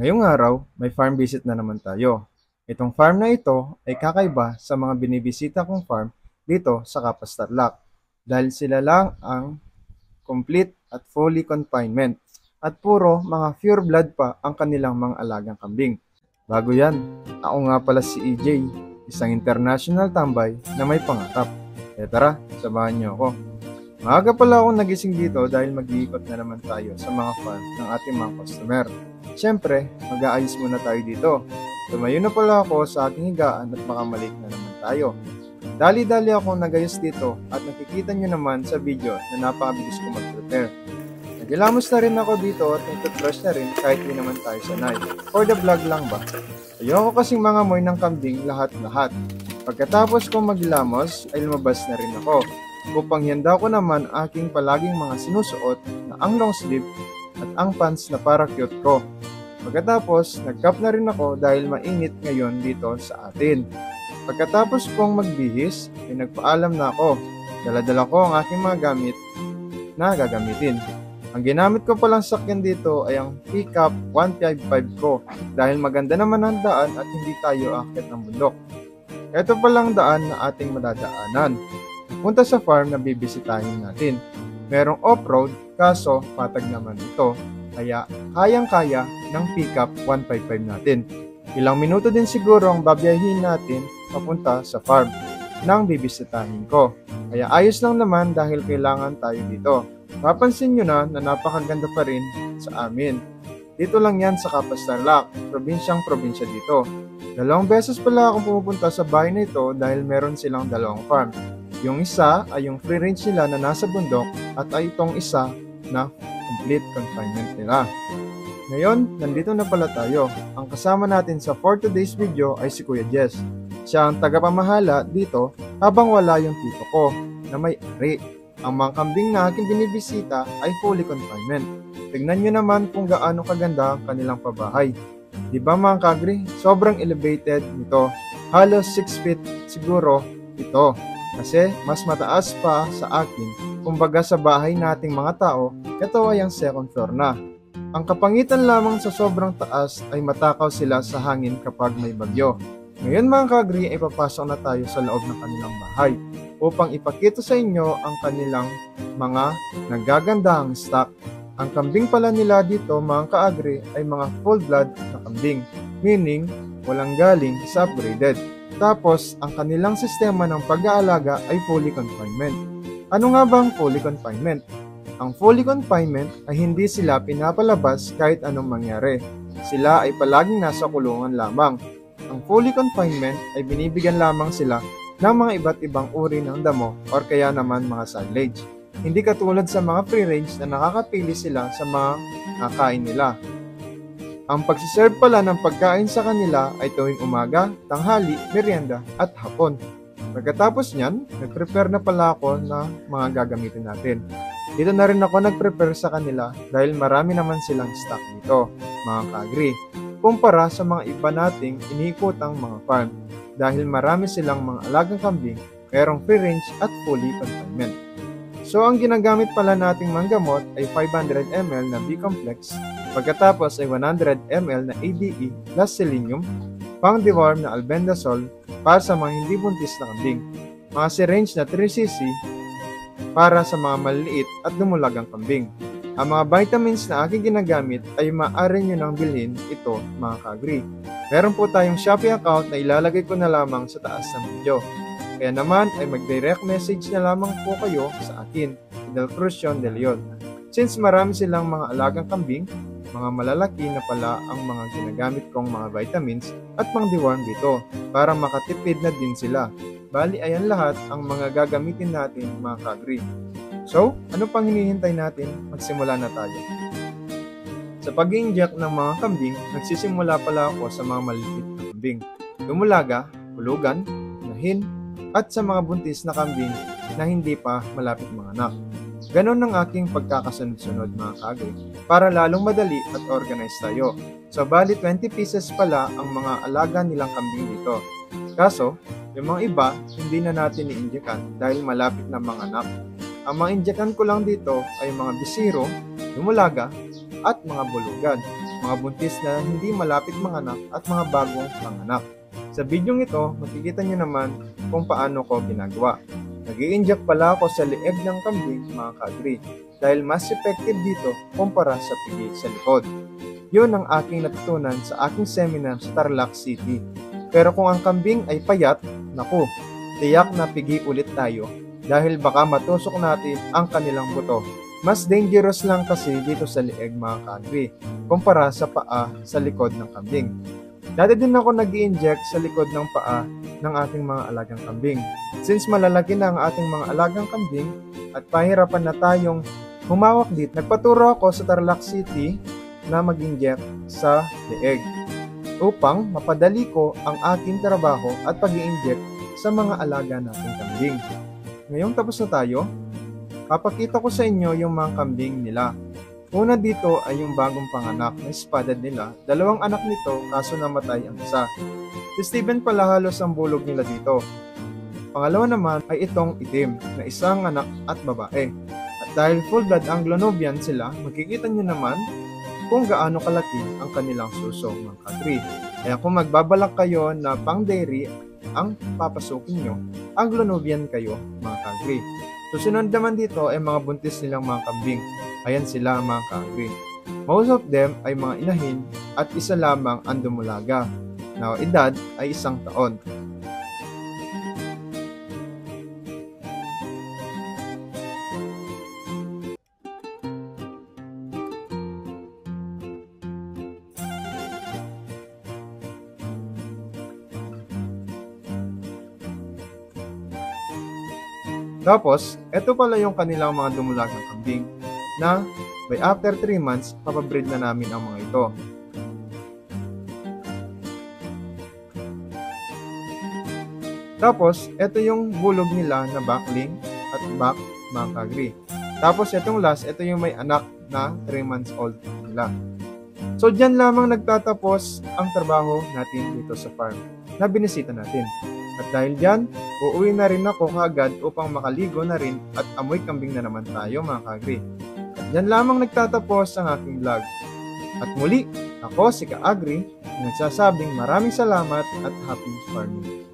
Ngayong araw, may farm visit na naman tayo. Itong farm na ito ay kakaiba sa mga binibisita kong farm dito sa Kapas Tarlac dahil sila lang ang complete at fully confinement at puro mga pure blood pa ang kanilang mga alagang kambing. Bago yan, ako nga pala si EJ, isang international tambay na may pangarap. Kaya tara, samahan niyo ako. Maaga pala akong nagising dito dahil mag-iikot na naman tayo sa mga farm ng ating mga customer. Siyempre, mag-aayos muna tayo dito. Tumayo na pala ako sa aking higaan at baka malate na naman tayo. Dali-dali ako nagayos dito at nakikita nyo naman sa video na napakabilis ko mag-prepare. Nagilamos na rin ako dito at nag-toothbrush na rin kahit di naman tayo sanay. For the vlog lang ba? Ayoko kasing mga moy ng kambing lahat-lahat. Pagkatapos kong maglamos ay lumabas na rin ako upang handa ko naman aking palaging mga sinusuot na ang long sleeve at ang pants na para cute ko. Pagkatapos, nag-cap na rin ako dahil mainit ngayon dito sa atin. Pagkatapos kong magbihis, ay nagpaalam na ako. Dala-dala ko ang aking mga gamit na gagamitin. Ang ginamit ko palang sakyan dito ay ang Pickup 155 ko dahil maganda naman ang daan at hindi tayo aakyat ng bundok. Ito palang daan na ating madadaanan. Punta sa farm na bibisitahin natin. Merong off-road kaso patag naman ito. Kaya kayang-kaya ng Pickup 155 natin. Ilang minuto din siguro ang babiyahin natin papunta sa farm nang bibisitahin ko. Kaya ayos lang naman dahil kailangan tayo dito. Mapansin nyo na napakaganda pa rin sa amin. Dito lang yan sa Kapas Tarlac, probinsya dito. 2 beses pala akong pumupunta sa bahay na ito dahil meron silang 2 farm. Yung isa ay yung free range nila na nasa bundok at ay itong isa na complete confinement nila. Ngayon, nandito na pala tayo. Ang kasama natin sa for today's video ay si Kuya Jess. Siya ang tagapamahala dito habang wala yung tito ko na may-ari. Ang mga kambing na aking binibisita ay fully confinement. Tignan nyo naman kung gaano kaganda ang kanilang pabahay. Diba mga kagri? Sobrang elevated nito. Halos 6 feet siguro ito. Kasi mas mataas pa sa akin. Kumbaga sa bahay nating mga tao, ito ay ang 2nd floor na. Ang kapangitan lamang sa sobrang taas ay matakaw sila sa hangin kapag may bagyo. Ngayon mga kagri ay papasok na tayo sa loob ng kanilang bahay upang ipakita sa inyo ang kanilang mga nagagandahang stock. Ang kambing pala nila dito mga kaagri ay mga full blood na kambing, meaning walang galing sa upgraded. Tapos, ang kanilang sistema ng pag-aalaga ay fully confinement. Ano nga ba ang fully confinement? Ang fully confinement ay hindi sila pinapalabas kahit anong mangyari. Sila ay palaging nasa kulungan lamang. Ang fully confinement ay binibigyan lamang sila ng mga iba't ibang uri ng damo or kaya naman mga silage. Hindi katulad sa mga free range na nakakapili sila sa mga kakain nila. Ang pagsiserve pala ng pagkain sa kanila ay tuwing umaga, tanghali, merienda at hapon. Pagkatapos niyan, nag-prepare na pala ako ng mga gagamitin natin. Dito na rin ako nag-prepare sa kanila dahil marami naman silang stock dito, mga kagri, kumpara sa mga iba nating iniikotang mga farm dahil marami silang mga alagang kambing, mayroong free range at fully confinement. So ang ginagamit pala nating manggamot ay 500 ml na B-complex, pagkatapos ay 100 ml na ADE plus selenium, pang-deworm na albendazole para sa mga hindi buntis na kambing, mga syringe na 3cc para sa mga maliliit at dumulagang kambing. Ang mga vitamins na aking ginagamit ay maaari nyo nang bilhin ito mga kagri. Meron po tayong Shopee account na ilalagay ko na lamang sa taas ng video. Kaya naman ay mag-direct message na lamang po kayo sa akin, Fidel Crucion de Leon. Since marami silang mga alagang kambing, mga malalaki na pala ang mga ginagamit kong mga vitamins at pang-deworm dito para makatipid na din sila. Bali ayan lahat ang mga gagamitin natin mga kagri. So, ano pang hinihintay natin? Magsimula na tayo. Sa pag-i-inject ng mga kambing, nagsisimula pala ako sa mga maliliit na kambing. Dumulaga, hulugan, nahin, at sa mga buntis na kambing na hindi pa malapit manganak. Ganon ang aking pagkakasunod-sunod mga kagri para lalong madali at organized tayo. So bali 20 pieces pala ang mga alaga nilang kambing dito. Kaso, yung mga iba hindi na natin i-injekan dahil malapit na manganak. Ang mga injekan ko lang dito ay mga bisiro, dumulaga, at mga bulugan. mga buntis na hindi malapit manganak at mga bagong panganak. Sa bidyong ito, makikita nyo naman kung paano ko ginagawa. Nag-i-inject pala ako sa leeg ng kambing, mga ka-agri, dahil mas effective dito kumpara sa pigi sa likod. Yun ang aking natutunan sa aking seminar sa Tarlac City. Pero kung ang kambing ay payat, naku, tiyak na pigi ulit tayo dahil baka matusok natin ang kanilang buto. Mas dangerous lang kasi dito sa leeg, mga ka-agri, kumpara sa paa sa likod ng kambing. Dati din ako nag-i-inject sa likod ng paa ng ating mga alagang kambing. Since malalaki na ang ating mga alagang kambing at pahirapan na tayong humawak dito, nagpaturo ako sa Tarlac City na mag-inject sa leeg upang mapadali ko ang aking trabaho at pag-i-inject sa mga alaga nating kambing. Ngayong tapos na tayo, papakita ko sa inyo yung mga kambing nila. Una dito ay yung bagong panganak na spotted nila. 2 anak nito kaso namatay ang isa. Si Steven pala halos ang bulog nila dito. Pangalawa naman ay itong itim na isang anak at babae. At dahil full blood Anglo-Nubian sila, makikita nyo naman kung gaano kalaki ang kanilang suso, mga ka-agri. Kaya kung magbabalak kayo na pang dairy ang papasukin nyo, Anglo-Nubian kayo, mga ka-agri. Susunod naman dito ay mga buntis nilang mga kambing. Ayan sila, mga ka-agri. Most of them ay mga inahin at isa lamang ang dumulaga. Now, edad ay 1 taon. Tapos, eto pala yung kanilang mga dumulagang kambing na by after 3 months, papabreed na namin ang mga ito. Tapos, eto yung bulog nila na backling at back, mga ka-agri. Tapos, etong last, eto yung may anak na 3 months old nila. So, dyan lamang nagtatapos ang trabaho natin dito sa farm na binisita natin. At dahil dyan, uuwi na rin ako kaagad upang makaligo na rin at amoy kambing na naman tayo, mga ka-agri. At dyan lamang nagtatapos ang aking vlog. At muli, ako si Ka-agri, nagsasabing maraming salamat at happy farming.